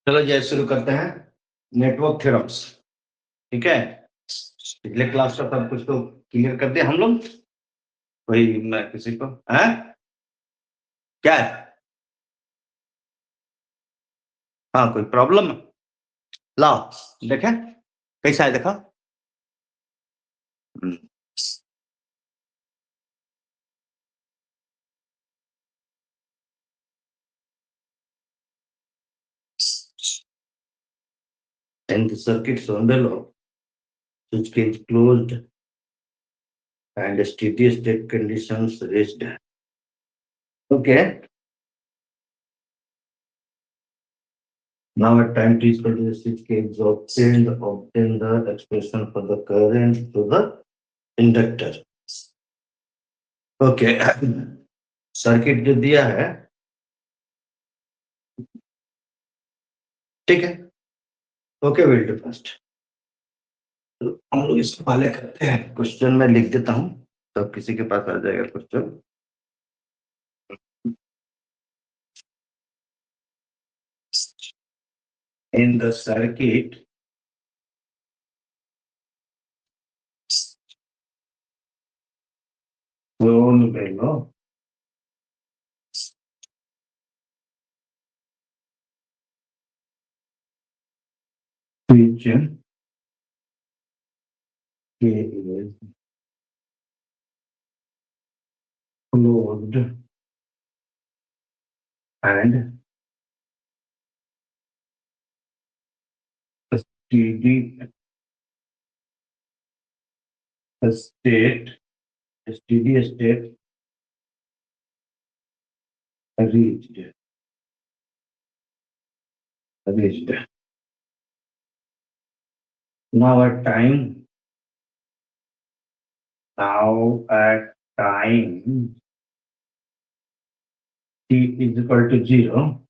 चलो जय शुरू करते हैं नेटवर्क थ्योरम्स। ठीक है, पिछले क्लास का सब कुछ तो क्लियर कर दिया हम लोग। कोई मैं किसी को है क्या है? हाँ, कोई प्रॉब्लम? लाओ देखें कैसा है, देखा। And the circuits on below, which is closed and steady state conditions reached. Okay. Now at time t equal to the switch case obtain the expression for the current to the inductor. Okay. Circuit जो दिया है, ठीक है। Okay, will do first. हम लोग इसको पहले करते हैं, क्वेश्चन में लिख देता हूँ तब किसी के पास आ जाएगा question. In the circuit shown below, which K is closed and steady state, steady state reached. Now at time, t is equal to 0.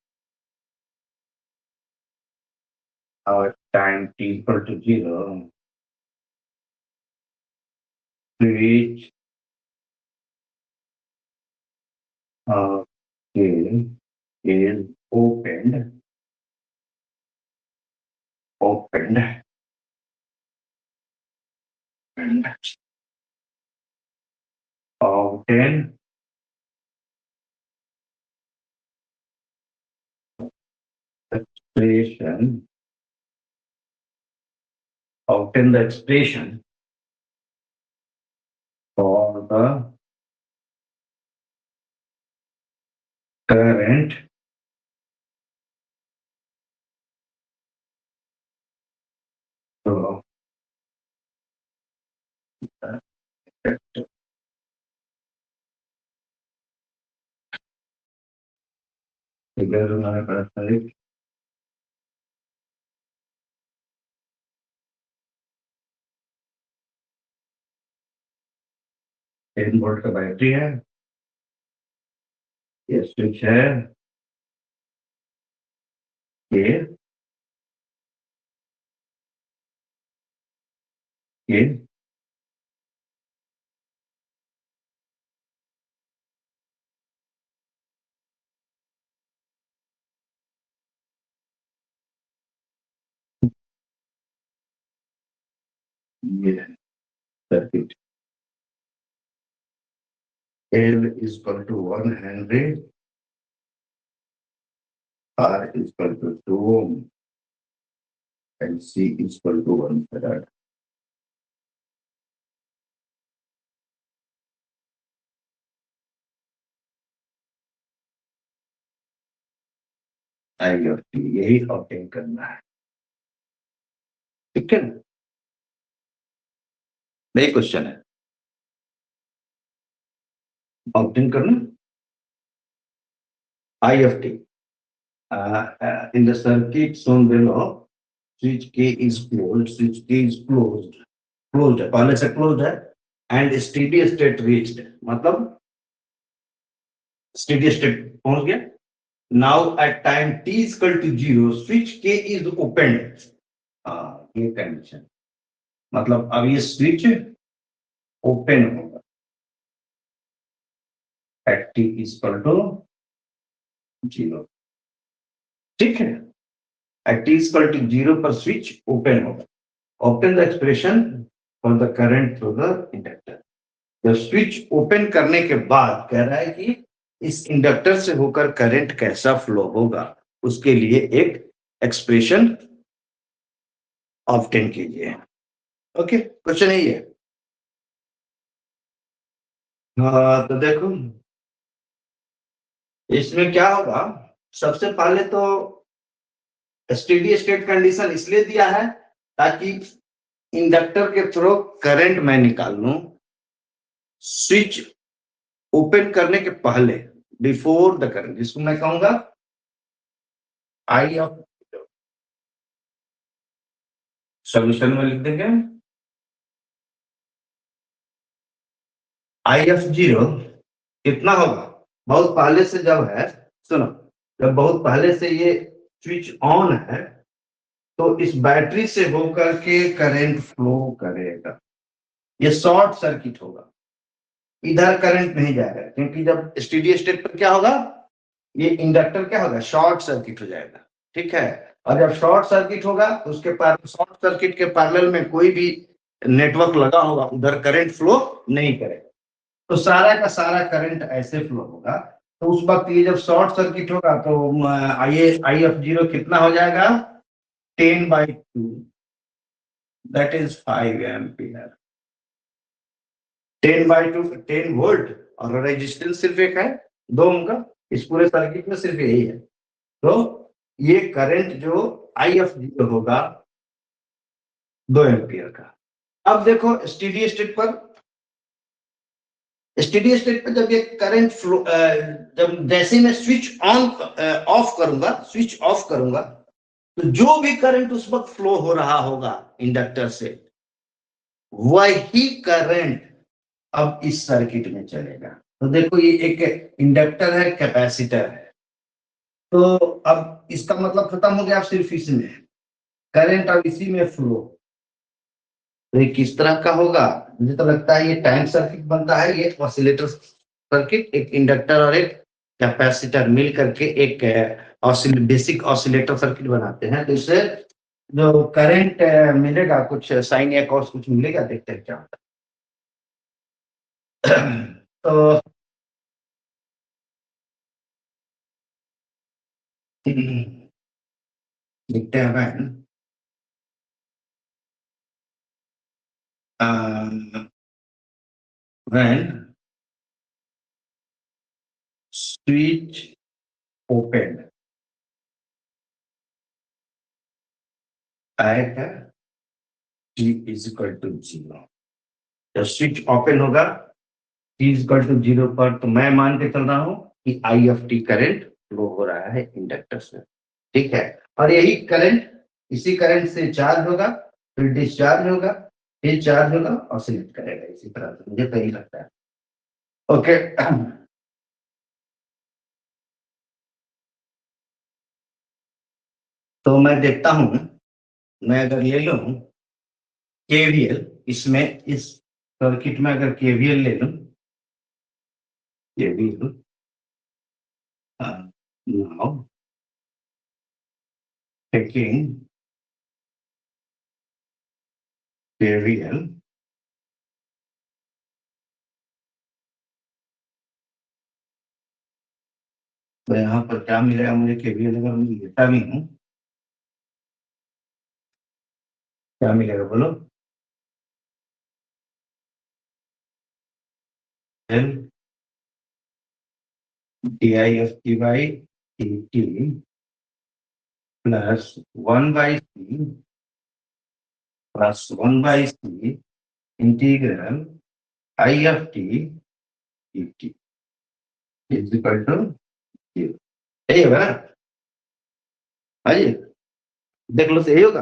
Now at time t equal to 0, switch K is opened, and obtain expression, obtain the expression for the current to figure हमारे पास है 10 volt का battery है, ये switch है, ये ये ये circuit L is equal to 1 Henry, R is equal to 2 ohm, and C is equal to 1 farad. आई और टी यही ऑप्टेन करना है, ठीक है। यही क्वेश्चन है, ऑप्टेन करना I of t in the circuit shown below. Switch K is closed. Switch K is closed. Closed है, पहले से closed है, and steady state reached, मतलब steady state पहुंच गया। Now at time t is equal to 0, switch K is opened. ये condition, मतलब अब ये स्विच ओपन होगा eight t is equal to 0, ठीक है। एट t इक्वल टू 0 पर स्विच ओपन होगा। Obtain the expression for the current through the inductor. जब स्विच ओपन करने के बाद कह रहा है कि इस इंडक्टर से होकर करंट कैसा फ्लो होगा, उसके लिए एक एक्सप्रेशन ऑब्टेन कीजिए। ओके, क्वेश्चन यही है। हाँ, तो देखो इसमें क्या होगा, सबसे पहले तो स्टेडी स्टेट कंडीशन इसलिए दिया है ताकि इंडक्टर के थ्रू करंट मैं निकाल लूं स्विच ओपन करने के पहले, बिफोर द करंट, जिसको मैं कहूंगा आई ऑफ, सोल्यूशन में लिख देंगे आई ऑफ जीरो कितना होगा, बहुत पहले से जब है, सुनो, जब बहुत पहले से ये स्विच ऑन है तो इस बैटरी से होकर के करंट फ्लो करेगा, ये शॉर्ट सर्किट होगा, इधर करंट नहीं जाएगा, क्योंकि जब स्टेडी स्टेट पर क्या होगा, ये इंडक्टर क्या होगा, शॉर्ट सर्किट हो जाएगा। ठीक है, और जब शॉर्ट सर्किट होगा तो उसके पार शॉर्ट सर्किट के पैरेलल में कोई भी नेटवर्क लगा होगा, उधर करंट फ्लो नहीं करेगा, तो सारा का सारा करंट ऐसे फ्लो होगा। तो उस वक्त ये जब शॉर्ट सर्किट होगा तो आई एफ जीरो कितना हो जाएगा, 10/2, दैट इज 5 एम्पियर। 10/2, 10 वोल्ट, और रेजिस्टेंस सिर्फ एक है, 2 ओम का, इस पूरे सर्किट में सिर्फ यही है। तो ये करंट जो आई एफ जीरो होगा 2 एम्पियर का। अब देखो स्टेडी स्टेट पर, स्टेडी स्टेट पर जब ये करंट फ्लो, जब जैसे मैं स्विच ऑन ऑफ करूंगा, स्विच ऑफ करूंगा, तो जो भी करंट उस वक्त फ्लो हो रहा होगा इंडक्टर से, वही करंट अब इस सर्किट में चलेगा। तो देखो ये एक इंडक्टर है, कैपेसिटर है, तो अब इसका मतलब खत्म हो गया, अब सिर्फ इसमें करंट अब इसी में फ्लो। तो ये किस तरह का होगा, मुझे तो लगता है ये टाइम सर्किट बनता है, ये ऑसिलेटर सर्किट, एक इंडक्टर और एक कैपेसिटर मिल करके एक बेसिक ऑसिलेटर सर्किट बनाते हैं। तो इससे जो करंट मिलेगा, कुछ साइन या कॉस कुछ मिलेगा, देखते हैं क्या होता है। तो लिखते हैं man, when switch open at t is equal to 0, जब स्विच ओपन होगा t is equal to 0 पर, तो मैं मान के चल रहा हूं कि आई एफ टी करंट फ्लो हो रहा है इंडक्टर से। ठीक है, और यही करंट, इसी करंट से चार्ज होगा, फिर डिस्चार्ज होगा, फिर चार्ज होगा, ऑसिलेट करेगा इसी तरह से, मुझे तो यही लगता है। ओके, तो मैं देखता हूं, मैं अगर ले लूं केवीएल इसमें, इस सर्किट में अगर केवीएल ले लूं, केवीएल नाउ टेकिंग केवीएल, तो यहाँ पर क्या मिलेगा मुझे, केवीएल अगर मैं लेता भी हूँ, क्या मिलेगा बोलो, L D I F T by T T plus 1/c plus 1/c integral I F T T T is equal to 0। यही होगा ना, हाँ जी, देख लो तो यही होगा।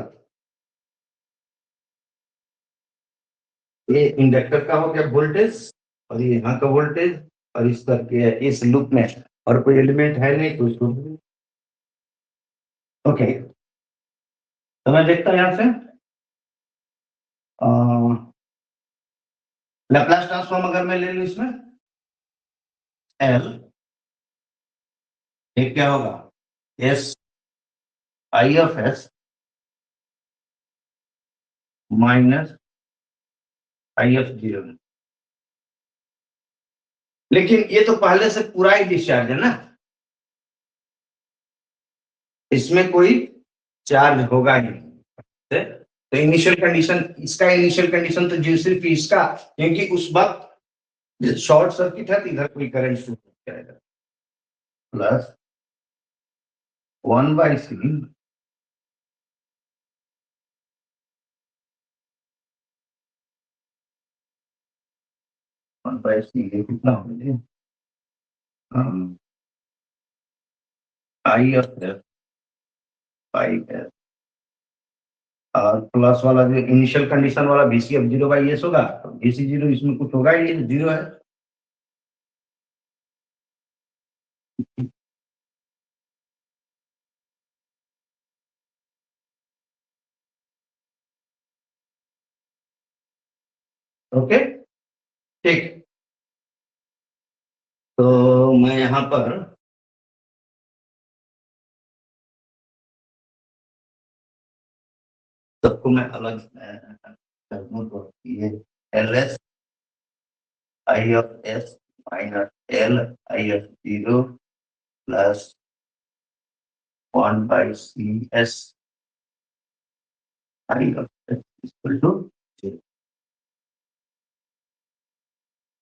ये इंडक्टर का हो गया वोल्टेज, और ये यहाँ का वोल्टेज, और इस करके इस लूप में और कोई एलिमेंट है नहीं, तो इसको ओके। तो मैं देखता हूँ यहाँ से लैप्लास ट्रांसफॉर्म अगर मैं ले लूँ इसमें, एल, ये क्या होगा, S I of S minus I of zero. लेकिन ये तो पहले से पूरा ही डिस्चार्ज है ना, इसमें कोई चार्ज होगा ही नहीं। तो इनिशियल कंडीशन, इसका इनिशियल कंडीशन तो जो सिर्फ इसका, क्योंकि उस वक्त शॉर्ट सर्किट है तो इधर कोई करंट शुरू हो जाएगा। प्लस 1/c 1/c ये कितना हो गया, आई ऑफ एफ बाई एफ, और प्लस वाला जो इनिशियल कंडीशन वाला VC of 0/s होगा, तो VC 0 इसमें कुछ होगा ही नहीं, जीरो है। ओके, ठीक। तो मैं यहाँ पर सबको मैं अलग कर दूं, तो ये LS I of S minus L I of zero plus 1/CS I of S equal to zero.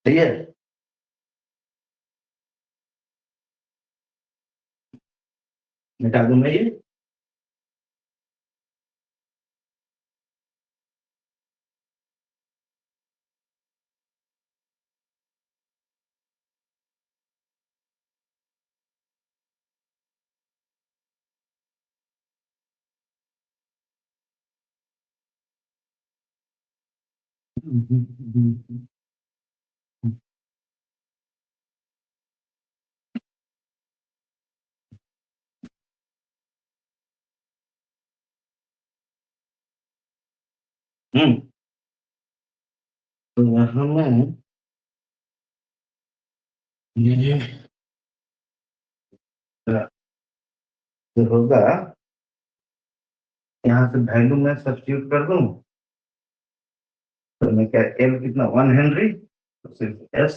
सही है। मिटा दूं मैं ये। हम्म, तो यहाँ मैं ये जो होगा, यहाँ से वैल्यू मैं सब्स्टिट्यूट कर दूं, तो मैं क्या, L कितना 1 हेनरी, तो सिर्फ S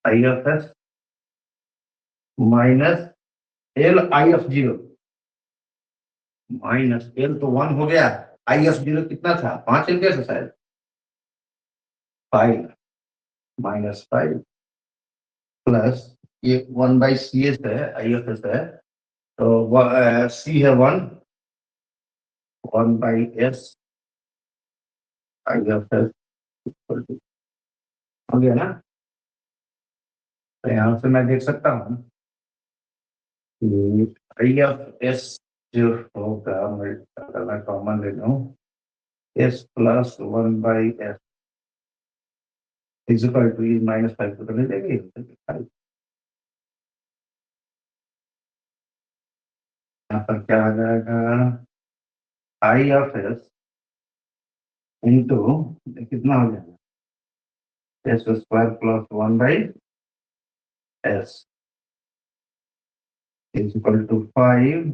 I of S minus L I of zero, minus L तो 1 हो गया, आई ऑफ जीरो कितना था, 5 एम्पियर से शायद, 5 माइनस 5 प्लस ये 1/CS है, आई ऑफ एस है, तो C है 1/S आई ऑफ एस हो गया ना। तो यहाँ से मैं देख सकता हूँ कि आई ऑफ एस जो होगा, मैं अगर मैं कॉमन ले लूँ, S plus 1/S equal to -5 को तो ले लेंगे, यहाँ पर क्या आ जाएगा, आई ऑफ एस इंटू कितना हो जाएगा, S² plus 1/S is equal to 5.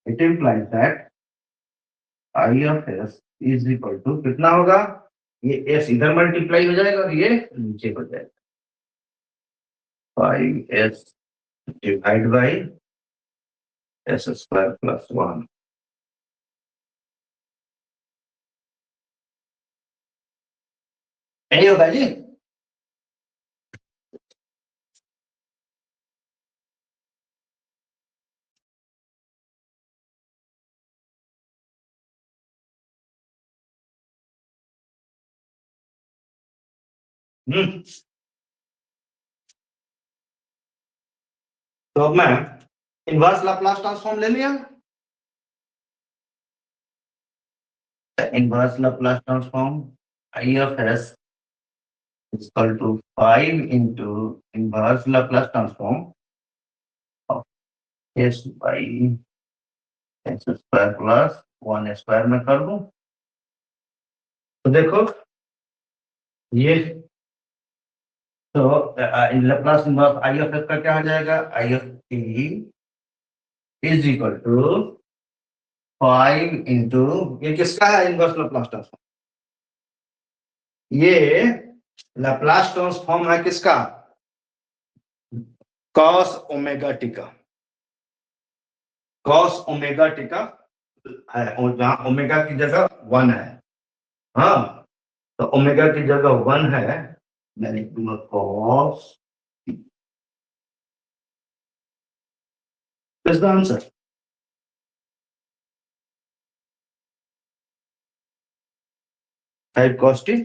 It implies that I of S is equal to कितना होगा, ये S इधर मल्टीप्लाई हो जाएगा और ये नीचे हो जाएगा, 5S divide by S² plus 1। यही होगा जी। हम्म, तो अब मैं इनवर्स लाप्लास ट्रांसफॉर्म ले लिया, inverse Laplace transform I of S is equal to 5 into inverse Laplace transform of S by S² plus 1² में कर दूं, तो देखो ये, तो Laplace inverse I of s का क्या हो जाएगा, I of t is equal to 5 into, ये किसका है इनवर्स लाप्लास ट्रांसफॉर्म? ये लाप्लास ट्रांसफॉर्म है किसका? कॉस ओमेगा टी का। कॉस ओमेगा टी का है, और जहां ओमेगा की जगह 1 है। हाँ, तो ओमेगा की जगह 1 है, मैं लिख दूंगा cos. Is the answer. Five cos T.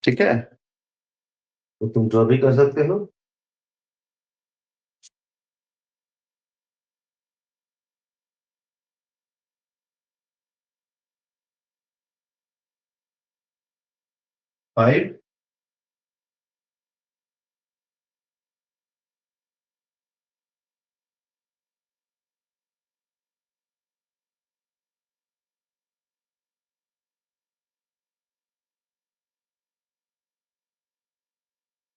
ठीक है, तो तुम जो भी कर सकते हो। फाइव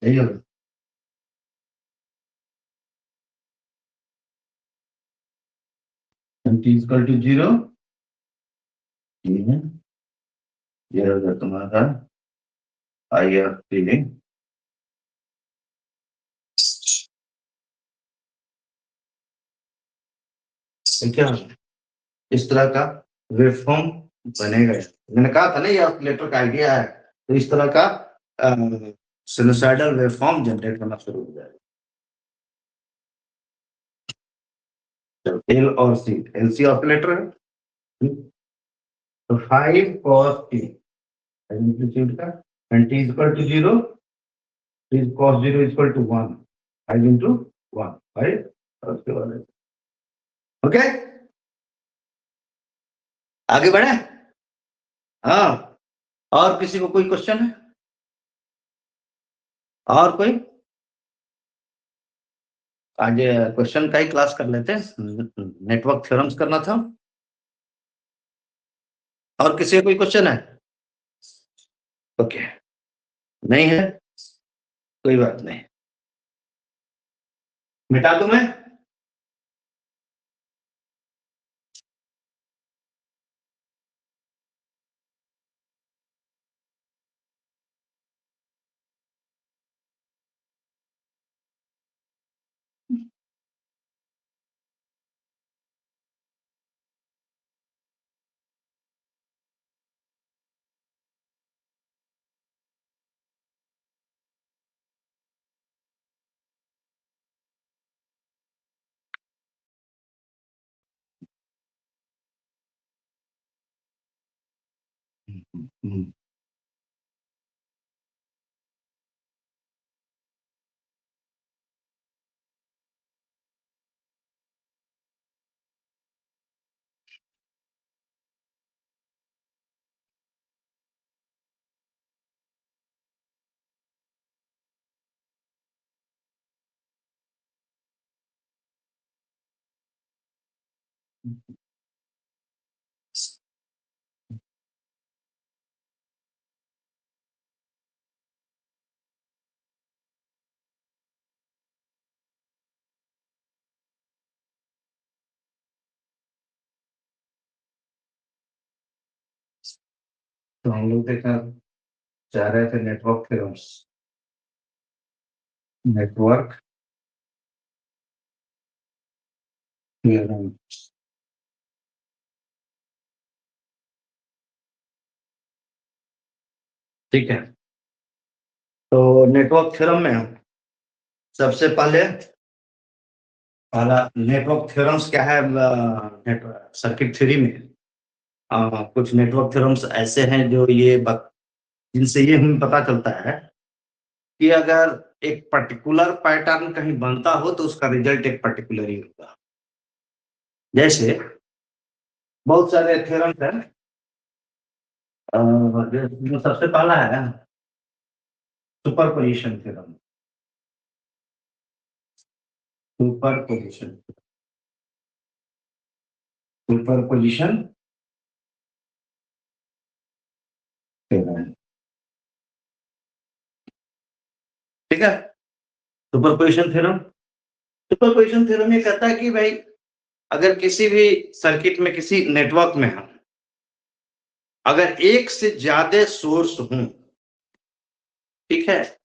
यही होगा। टी इक्वल टू 0, ये होगा तुम्हारा आई आर टी। क्या इस तरह का वेवफॉर्म बनेगा? मैंने कहा था ना, ये ऑसिलेटर का आइडिया है, तो इस तरह का सिनुसाइडल वेवफॉर्म जनरेट होना शुरू हो जाएगा। एल और सी, एल सी ऑसिलेटर है। तो 5 cos t एम्पलीट्यूड का, and t equal to 0, t cos 0 equal to 1, 5 into 1, 5, और उसके बाद ओके, आगे बढ़े। हाँ, और किसी को कोई क्वेश्चन है? और कोई? आज क्वेश्चन का ही क्लास कर लेते हैं, नेटवर्क थ्योरम्स करना था। और किसी का कोई क्वेश्चन है? ओके, नहीं है, कोई बात नहीं, मिटा दूं मैं। तो हम लोग देखना चाह रहे थे नेटवर्क थ्योरम्स। नेटवर्क थ्योरम, ठीक है। तो नेटवर्क थ्योरम में सबसे पहले, पहला नेटवर्क थ्योरम्स क्या है? नेटवर्क सर्किट थ्योरी में कुछ नेटवर्क थ्योरम्स ऐसे हैं जो जिनसे ये हमें पता चलता है कि अगर एक पर्टिकुलर पैटर्न कहीं बनता हो तो उसका रिजल्ट एक पर्टिकुलर ही होगा। जैसे बहुत सारे थ्योरम्स हैं, जो सबसे पहला है superposition theorem. Superposition, superposition theorem, ठीक है। सुपरपोजिशन थ्योरम, सुपरपोजिशन थ्योरम ये कहता है कि भाई अगर किसी भी सर्किट में, किसी नेटवर्क में हम अगर एक से ज्यादा सोर्स हों, ठीक है,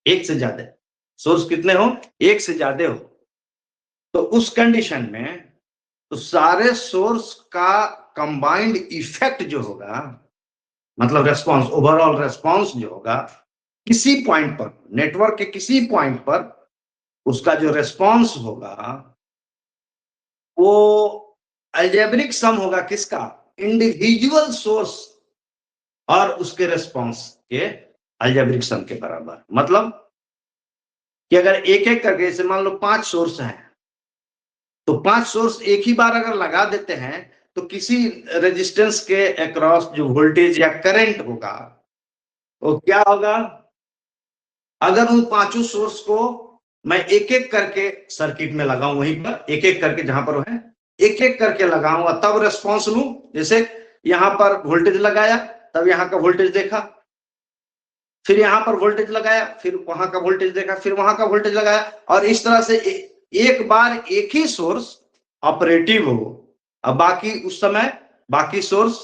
एक से ज्यादा सोर्स कितने हो, एक से ज्यादा हो, तो उस कंडीशन में तो सारे सोर्स का कंबाइंड इफेक्ट जो होगा, मतलब रेस्पॉन्स, ओवरऑल रेस्पॉन्स जो होगा किसी पॉइंट पर, नेटवर्क के किसी पॉइंट पर, उसका जो रेस्पॉन्स होगा वो अलजेब्रिक सम होगा किसका, इंडिविजुअल सोर्स और उसके रेस्पॉन्स के अलजेब्रिक सम के बराबर। मतलब कि अगर एक एक करके, जैसे मान लो 5 सोर्स हैं, तो 5 सोर्स एक ही बार अगर लगा देते हैं तो किसी रेजिस्टेंस के अक्रॉस जो वोल्टेज या करंट होगा वो क्या होगा, अगर उन पांचों सोर्स को मैं एक एक करके सर्किट में लगाऊं, वहीं पर एक एक करके जहां पर है एक एक करके लगाऊंगा, तब रेस्पॉन्स लूं। जैसे यहां पर वोल्टेज लगाया, तब यहां का वोल्टेज देखा, फिर यहां पर वोल्टेज लगाया, फिर वहां का वोल्टेज देखा, फिर वहां का वोल्टेज लगाया, और इस तरह से एक बार एक ही सोर्स ऑपरेटिव हो, अब बाकी उस समय बाकी सोर्स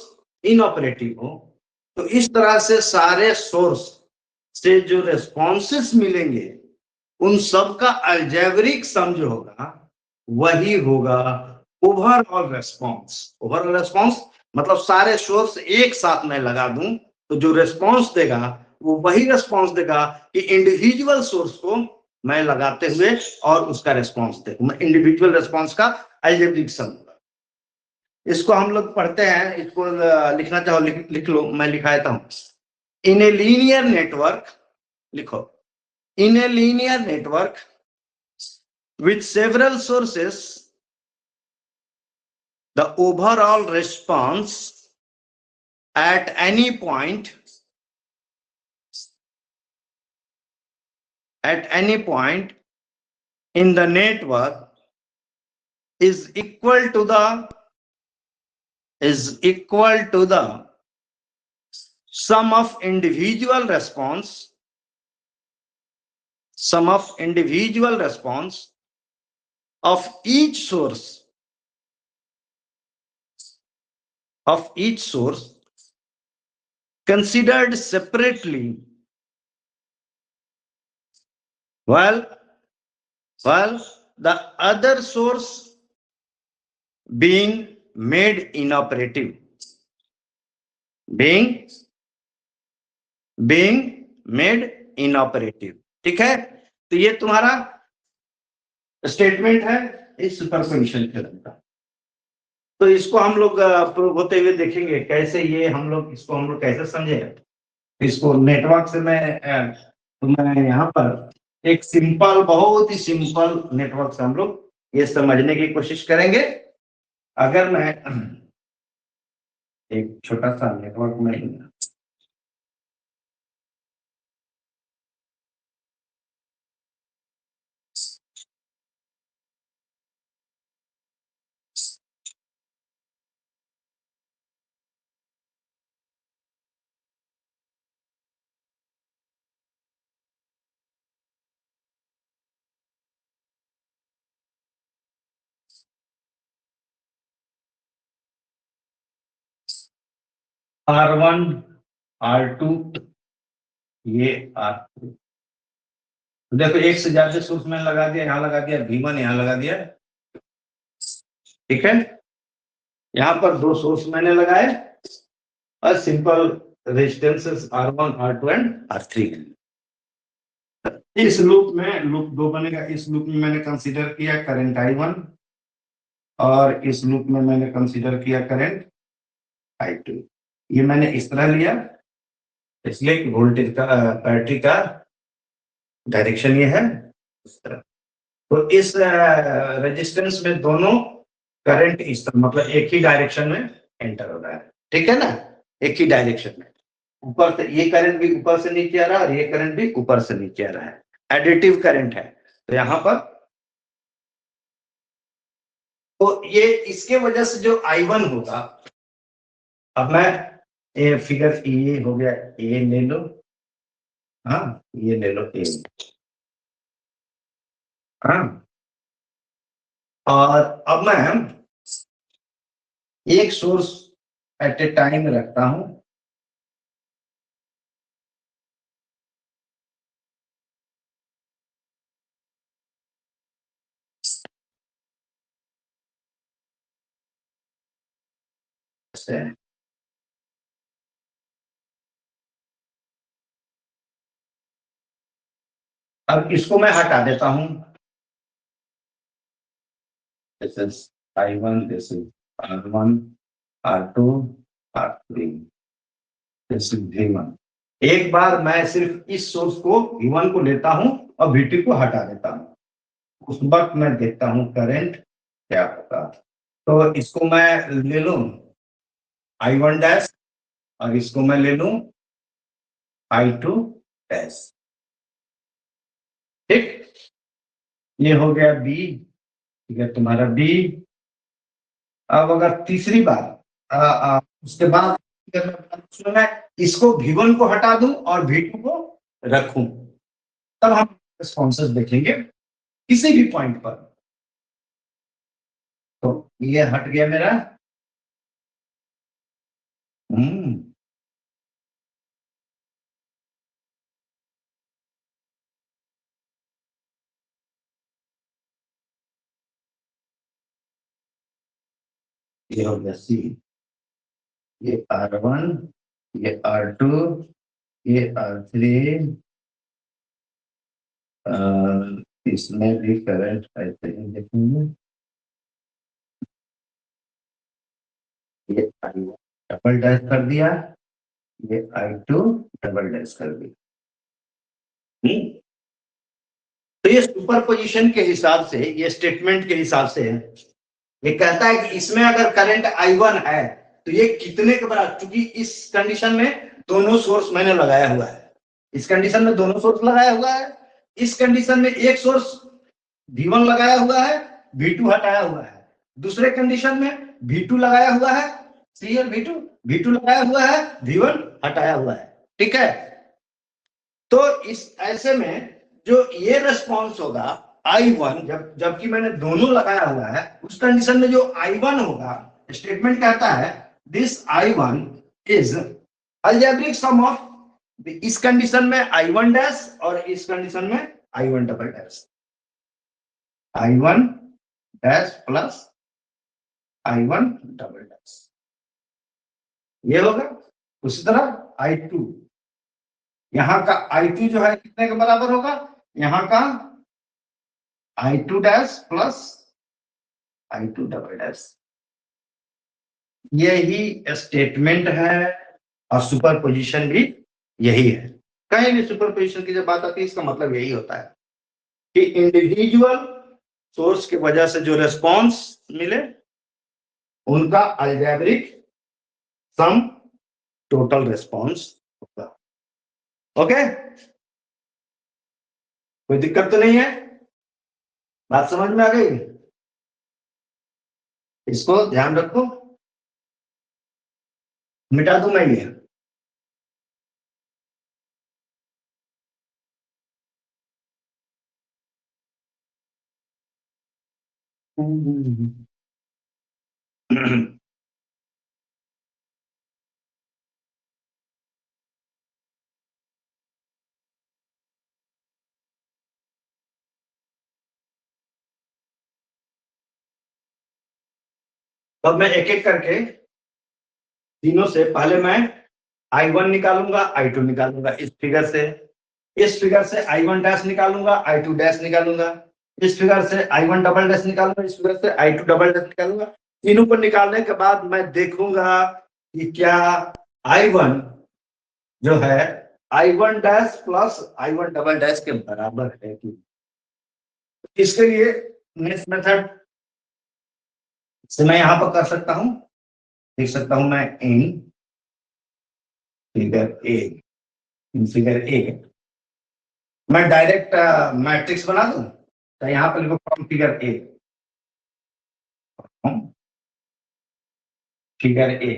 इनऑपरेटिव हो, तो इस तरह से सारे सोर्स से जो रेस्पॉन्सेस मिलेंगे उन सब का अलजेब्रिक सम जो होगा वही होगा ओवरऑल रेस्पॉन्स। ओवरऑल रेस्पॉन्स मतलब सारे सोर्स एक साथ में लगा दूं तो जो रेस्पॉन्स देगा वो वही रेस्पॉन्स देगा कि इंडिविजुअल सोर्स को मैं लगाते हुए और उसका रेस्पॉन्स देखूं, इंडिविजुअल रेस्पॉन्स का अलजेब्रिक सम होगा। इसको हम लोग पढ़ते हैं, इसको लिखना चाहो लिख लो, मैं लिखा देता हूं। इन ए लीनियर नेटवर्क, लिखो, in a linear network with several sources, the overall response at any point in the network is equal to the sum of individual response of each source considered separately, while the other source being made inoperative, ठीक है। तो ये तुम्हारा statement है इस superposition theorem का। तो इसको हम लोग प्रूव होते हुए देखेंगे कैसे, ये हम लोग इसको हम लोग कैसे समझे। इसको नेटवर्क से मैं यहाँ पर एक सिंपल, बहुत ही सिंपल नेटवर्क से हम लोग ये समझने की कोशिश करेंगे। अगर मैं एक छोटा सा नेटवर्क में R1 R2 ये R2, देखो एक से ज्यादा सोर्स मैंने लगा दिया, यहाँ लगा दिया V1, यहाँ लगा दिया, ठीक है। यहाँ पर 2 सोर्स मैंने लगाए और simple resistances R1 R2 and R3। इस लूप में लूप 2 बनेगा। इस लूप में मैंने कंसीडर किया करंट I1 और इस लूप में मैंने कंसीडर किया करंट I2। ये मैंने इस तरह लिया इसलिए कि वोल्टेज का बैटरी का डायरेक्शन ये है इस तरह। तो इस रेजिस्टेंस में दोनों करंट इस तरह, मतलब एक ही डायरेक्शन में एंटर हो रहा है, ठीक है ना, एक ही डायरेक्शन में। ऊपर से ये करंट भी ऊपर से नीचे आ रहा है और ये करंट भी ऊपर से नीचे आ रहा है, एडिटिव करंट है। तो यहाँ पर तो ये इसके वजह से जो I1 होगा, अब मैं ये फिगर ये हो गया, ये ले लो, हाँ ये ले लो, हाँ, और अब मैं एक सोर्स एट ए टाइम रखता हूं। जैसे अब इसको मैं हटा देता हूं। This is I1, this is R1, R2, R3, this is V1। एक बार मैं सिर्फ इस सोर्स को V1 को लेता हूं और V2 को हटा देता हूं, उस वक्त मैं देखता हूं करंट क्या होगा। तो इसको मैं ले लूं I1 डैश, और इसको मैं ले लूं I2 डैश। ठीक, ये हो गया B। ठीक है, तुम्हारा B। अब अगर तीसरी बार उसके बाद अगर मैं इसको V1 को हटा दूं और V2 को रखूं, तब हम रिस्पॉन्सेस देखेंगे किसी भी पॉइंट पर। तो ये हट गया मेरा। हम्म, ये हो गया C, ये R1, ये R2, ये R3। इसमें भी करंट ऐसे ही देखेंगे। ये I1 डबल डैश कर दिया, ये I2 डबल डैश कर दिया। तो ये सुपर पोजिशन के हिसाब से, ये स्टेटमेंट के हिसाब से ये कहता है कि इसमें अगर करंट I1 है तो ये कितने के बराबर, क्योंकि इस कंडीशन में दोनों सोर्स मैंने लगाया हुआ है, इस कंडीशन में दोनों सोर्स लगाया हुआ है, इस कंडीशन में एक सोर्स V1 लगाया हुआ है, V2 हटाया हुआ है, दूसरे कंडीशन में V2 लगाया हुआ है, CL V2 लगाया हुआ है, V1 हटाया हुआ है। ठीक है, तो इस ऐसे में जो ये रेस्पॉन्स होगा I1, जबकि मैंने दोनों लगाया हुआ है, उस कंडीशन में जो I1 होगा, स्टेटमेंट कहता है this I1 is algebraic sum of, इस कंडीशन में I1 डैश और इस कंडीशन में I1 double dash, I1 dash plus I1 double dash, ये होगा। उसी तरह I2, यहाँ का I2 जो है कितने के बराबर होगा, यहाँ का I2 dash plus I2 double dash. यही स्टेटमेंट है और सुपर पोजिशन भी यही है। कहीं भी सुपर पोजिशन की जब बात आती है, इसका मतलब यही होता है कि इंडिविजुअल सोर्स की वजह से जो रेस्पॉन्स मिले उनका अलजेब्रिक सम टोटल रेस्पॉन्स होगा। ओके, कोई दिक्कत तो नहीं है, बात समझ में आ गई? इसको ध्यान रखो, मिटा दूं मैं ये। अब मैं एक एक करके तीनों से पहले मैं I1 निकालूंगा, I2 निकालूंगा इस फिगर से, इस फिगर से I1 डैश निकालूंगा, I2 डैश निकालूंगा, इस फिगर से I1 डबल डैश निकालूंगा, इस फिगर से I2 डबल डैश निकालूंगा। तीनों को निकालने के बाद मैं देखूंगा कि क्या I1 जो है I1 dash plus I1 double dash के बराबर है कि। इसके लिए नेक्स्ट मेथड से मैं यहां पर कर सकता हूं, देख सकता हूं मैं in figure A, in figure A मैं डायरेक्ट मैट्रिक्स बना दूं, तो यहाँ पर लिखो from figure A, figure A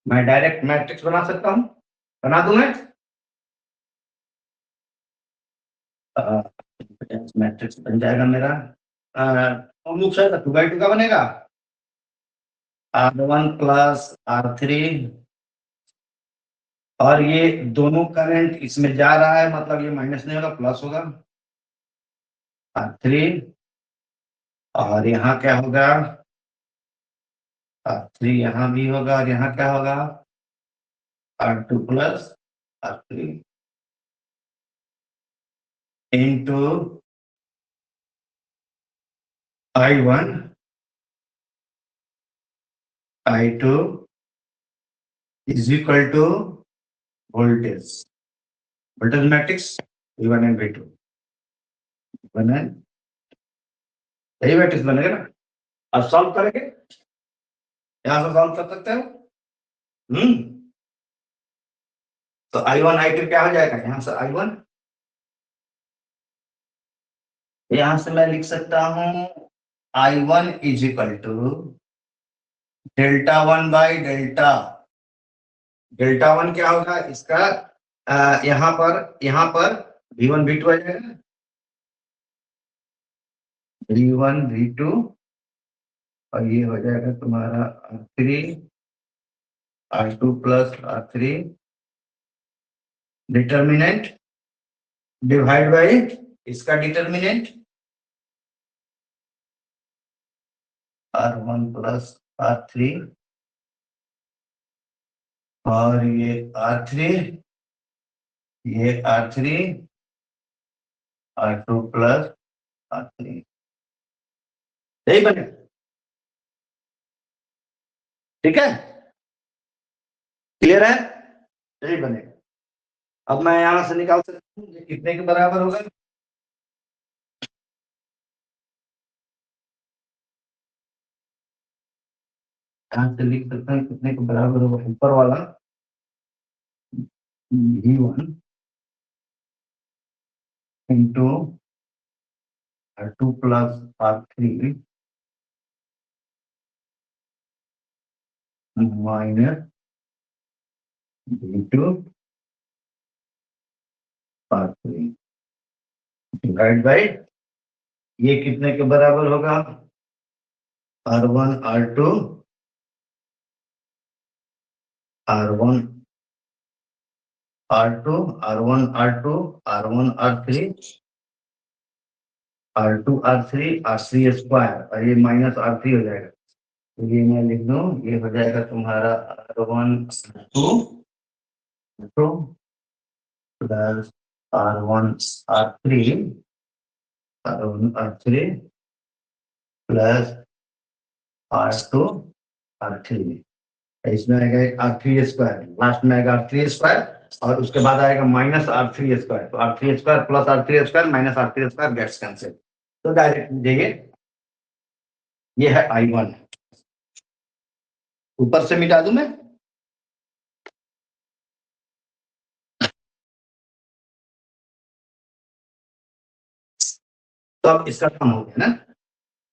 मैं डायरेक्ट मैट्रिक्स बना सकता हूं, बना दूं मैं। मैट्रिक्स बन जाएगा मेरा मुख से 2/2 का बनेगा R1 प्लस R3 और ये दोनों करंट इसमें जा रहा है मतलब ये माइनस नहीं होगा प्लस होगा R3 और यहाँ क्या होगा R3 यहाँ भी होगा और यहाँ क्या होगा R2 plus R3 into I1 I2 is equal to voltage matrix V1 and V2 V1 and यही मैट्रिक्स बनेगा ना अब सॉल्व करेंगे यहां से सॉल्व कर सकते हो तो I1 I2 क्या हो जाएगा यहां से I1 यहां से मैं लिख सकता हूं I1 is equal to delta 1 by delta 1 क्या होगा इसका यहाँ पर V1 V2 आ जाएगा V1 V2 और ये हो जाएगा तुम्हारा R3 R2 plus R3 determinant divide by इसका डिटर्मिनेंट R1 प्लस R3 और ये R3 ये R3 R2 प्लस R3 यही बने ठीक है क्लियर है यही बनेगा अब मैं यहां से निकाल सकता हूँ ये कितने के बराबर होगा यहां से लिख सकता हूँ कितने के बराबर होगा ऊपर वाला V1 into R2 plus R3 minus V2 R3 divide by ये कितने के बराबर होगा R1 R2 R1 R2 R1 R2 R1 R3 R2 R3 R3 square और ये माइनस R3 हो जाएगा तो ये मैं लिख दूं ये हो जाएगा तुम्हारा R1 R2 plus R1 R3 R1 R3 plus R2 R3 इसमें आएगा R3 स्क्वायर लास्ट में आएगा R3 स्क्वायर और उसके बाद आएगा माइनस R3 स्क्वायर तो R3 square plus R3 square minus R3 square gets cancel तो डायरेक्ट देखिए ये है I1 ऊपर से मिटा दूं मैं तो अब इसका काम हो गया ना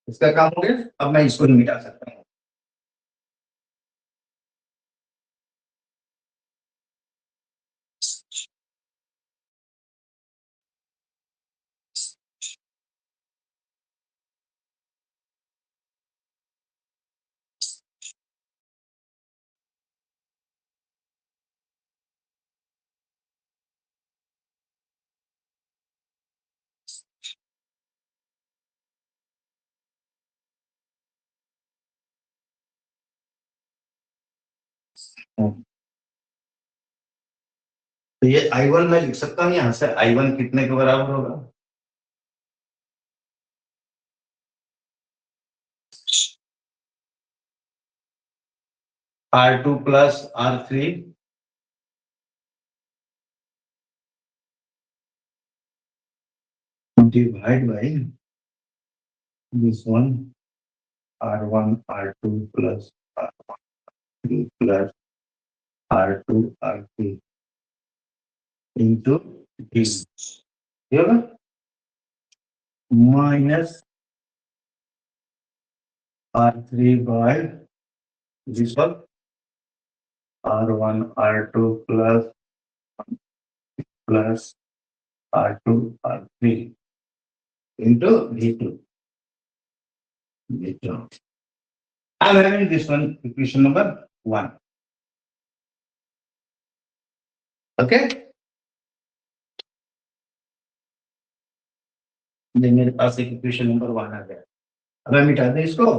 इसका काम हो गया अब मैं इसको नहीं मिटा सकता हूँ तो ये I1 मैं लिख सकता हूँ यहाँ से I1 कितने के बराबर होगा R2 plus R3 divide by this one R1 R2 plus R3 plus R2 R3 into D ये होगा minus R3 by this one R1 R2 plus R2 R3 into V2. V2. I'm having this one, equation number 1. Okay? ये मेरे पास एक equation number 1 आ गया। अब मैं मिटा दें इसको।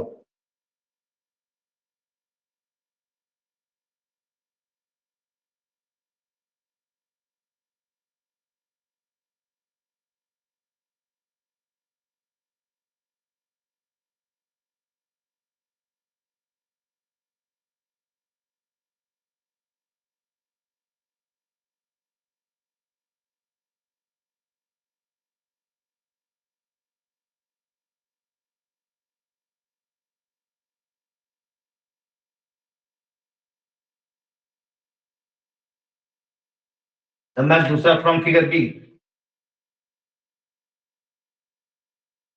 अब मैं दूसरा from figure B,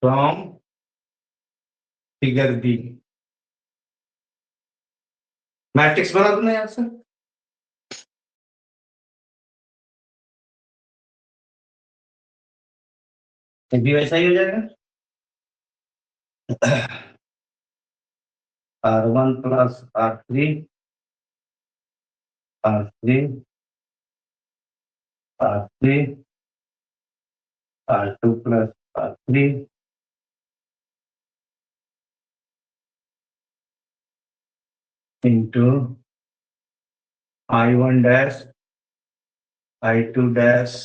from figure B matrix बना दूं ना यहाँ से। ये भी वैसा ही हो जाएगा। R1 plus R3 R3 R3 R2 plus R3 into I1 dash I2 dash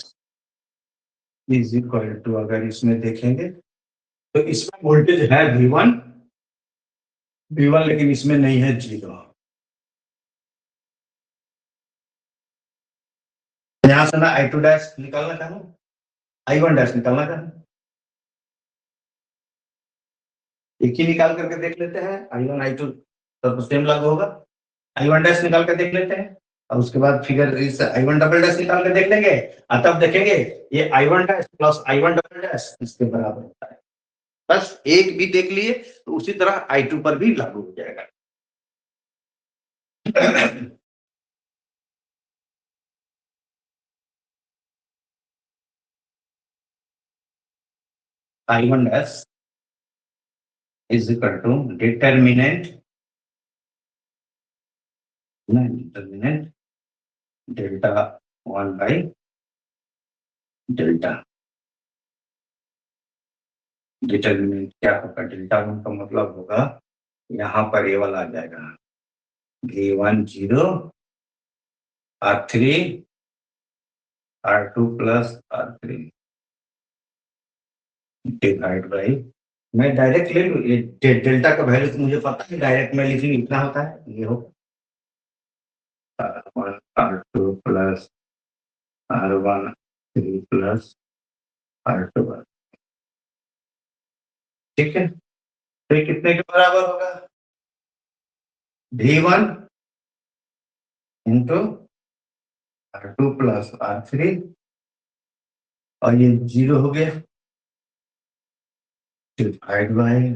is equal to, अगर इसमें देखेंगे तो इसमें वोल्टेज है V1 लेकिन इसमें नहीं है 0। यहां से मैं I2 डैश निकालना चाहूँ, I1 डैश निकालना चाहूँ, एक ही निकाल करके देख लेते हैं। I1 I2 सब सेम लागू होगा। I1 डैश निकाल कर देख लेते हैं और उसके बाद फिगर इस I1 डबल डैश निकाल कर देख लेंगे और तब देखेंगे ये I1 dash plus I1 double dash इसके बराबर होता है। बस एक भी देख लिए तो उसी तरह I2 पर भी लागू हो जाएगा। I1 dash is equal to determinant delta 1 by delta। Determinant क्या होगा? डेल्टा 1 का मतलब होगा यहाँ पर ये वाला आ जाएगा V1 0 R3 R2 plus R3 divide by, मैं डायरेक्ट ले लूँ, ये डेल्टा का वैल्यू तो मुझे पता है, डायरेक्ट में लिखूंगी इतना होता है, ये हो R1 R2 plus R1 3 plus R2। ठीक है, तो ये कितने के बराबर होगा? V1 into R2 plus R3 और ये 0 हो गया, divide by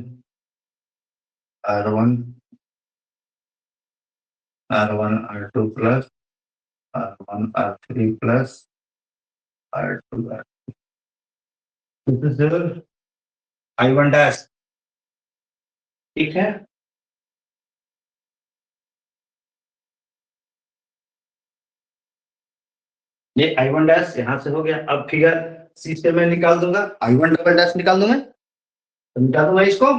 R1 R2 plus R1 R3 plus R2 R3। This is I1 dash. ठीक है, ये I1 डैश यहाँ से हो गया। अब फिगर सी से मैं निकाल दूंगा, I1 डबल डैश निकाल दूंगा, तो निकाल दूंगा इसको।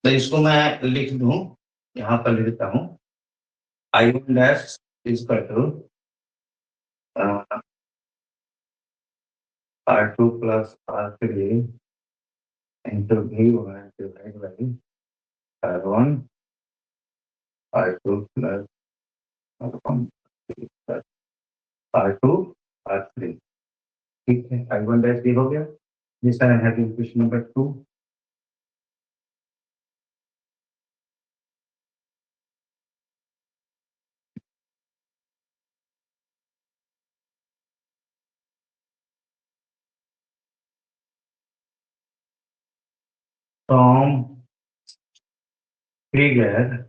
तो इसको मैं लिख दूं, यहाँ पर लिख देता हूँ I1 dash is equal to R2 plus R3 into V1 divide by R1 R2 plus R1 plus R2 R3। ठीक है, I1 डैश भी हो गया। This I have equation number 2। from figure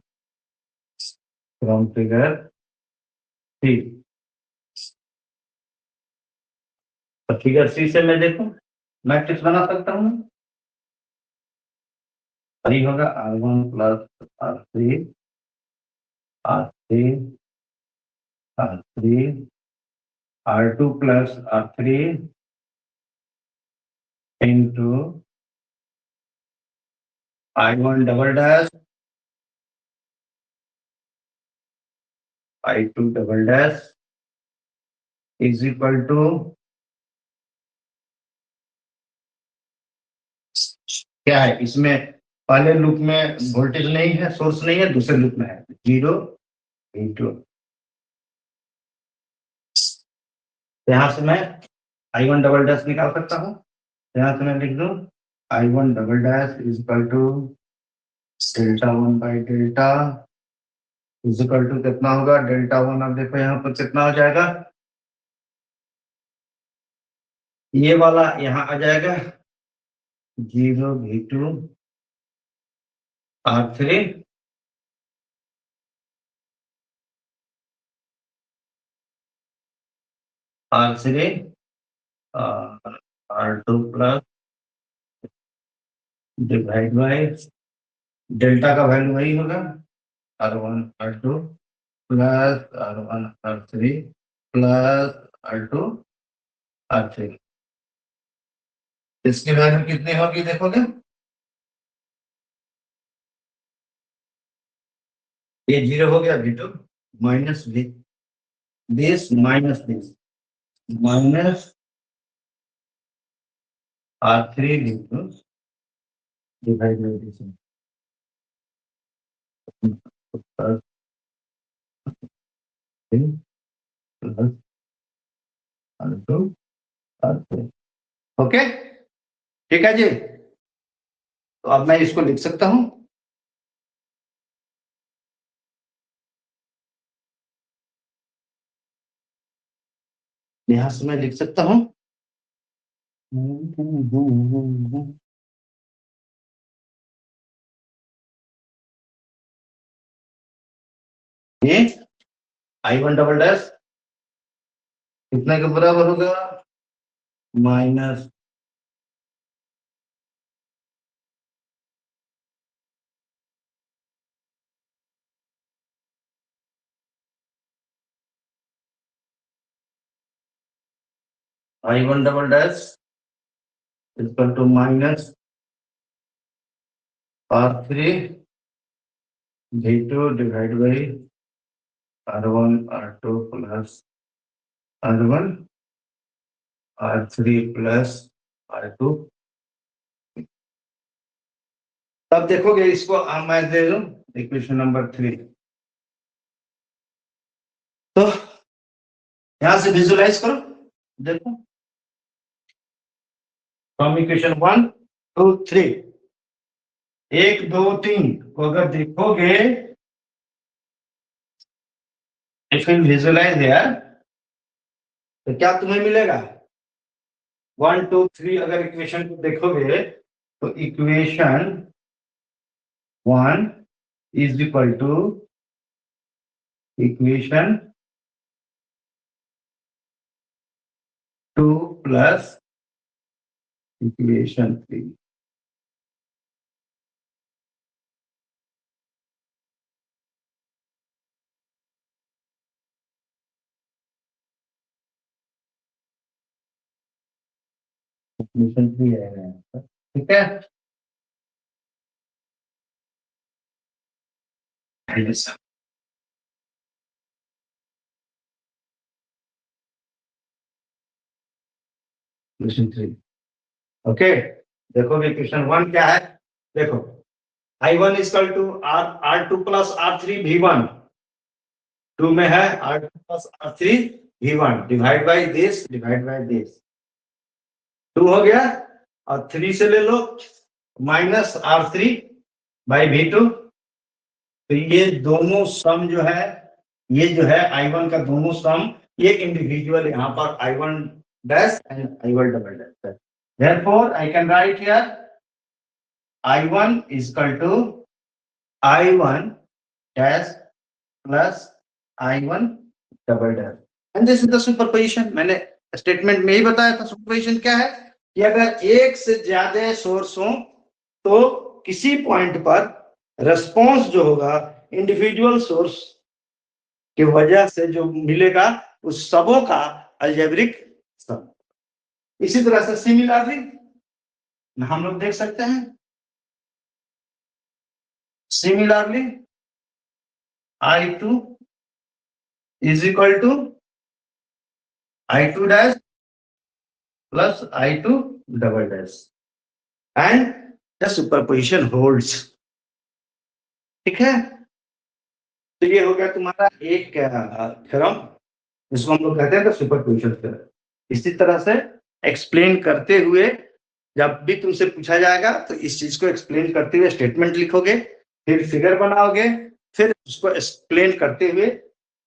C। तो फिगर सी से मैं देखूं matrix बना सकता हूँ। वही होगा R1 plus R3 R3 R3 R2 plus R3 into I1 double dash I2 double dash is equal to क्या है इसमें पहले लूप में वोल्टेज नहीं है, सोर्स नहीं है, दूसरे लूप में है 0 इंटू यहां से मैं I1 डबल डैश निकाल सकता हूँ। यहां से मैं लिख दूं I1 double dash is equal to delta 1 by delta is equal to कितना होगा डेल्टा 1। अब देखो यहाँ पर कितना हो जाएगा, ये वाला यहाँ आ जाएगा 0 V2 R3 R3 R2 plus divide by delta का वैल्यू वही होगा R1 R2 plus R1 R3 plus R2 R3। इसकी वैल्यू कितनी होगी देखोगे, ये 0 हो गया V2 minus this minus this minus R3 V2 divide by this plus plus R2 R3। Okay ठीक है जी। तो अब मैं इसको लिख सकता हूं, यहां से मैं लिख सकता हूं ये I1 डबल डैश कितने के बराबर होगा minus I1 double dash equal to minus R3 V2 divide by R1 R2 plus R1 R3 plus R2। तब देखोगे इसको मैं दे दूं इक्वेशन नंबर 3। तो यहां से विजुलाइज करो, देखो फ्रॉम इक्वेशन 1 2 3 1 2 3 को अगर देखोगे इफ यू विजुलाइज यार तो क्या तुम्हें मिलेगा 1 2 3 अगर इक्वेशन को देखोगे तो equation 1 is equal to equation 2 plus equation 3। इक्वेशन 3 है, ठीक है। Equation 3 okay. देखोगे इक्वेशन 1 क्या है, देखो I1 equal to R2 plus R3 V1 2 में है R2 plus R3 V1 divide by this 2 हो गया और 3 से ले लो माइनस R3 बाई V2। तो ये दोनों सम जो है, ये जो है I1 का दोनों सम ये इंडिविजुअल यहाँ पर I1 dash and I1 double dash है। Therefore I can write here I1 is equal to I1 dash plus I1 double dash and this is the superposition. मैंने स्टेटमेंट में ही बताया था सुपरपोजिशन क्या है कि अगर एक से ज्यादा सोर्स हो तो किसी पॉइंट पर रेस्पॉन्स जो होगा इंडिविजुअल सोर्स की वजह से जो मिलेगा उस सबों का अलजेब्रिक सम। इसी तरह से सिमिलरली हम लोग देख सकते हैं, similarly I2 is equal to I2 dash plus I2 double dash and the superposition holds। ठीक है, तो ये हो गया तुम्हारा एक थ्योरम, जिसको हम लोग कहते हैं सुपरपोजिशन थ्योरम। इसी तरह से एक्सप्लेन करते हुए जब भी तुमसे पूछा जाएगा तो इस चीज को एक्सप्लेन करते हुए स्टेटमेंट लिखोगे, फिर फिगर बनाओगे, फिर उसको एक्सप्लेन करते हुए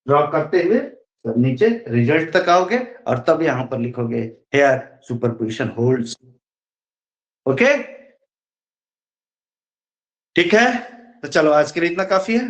ड्रॉ करते हुए तो नीचे रिजल्ट तक आओगे और तब यहां पर लिखोगे हेयर सुपरपोजिशन होल्ड्स। ओके, ठीक है, तो चलो आज के लिए इतना काफी है।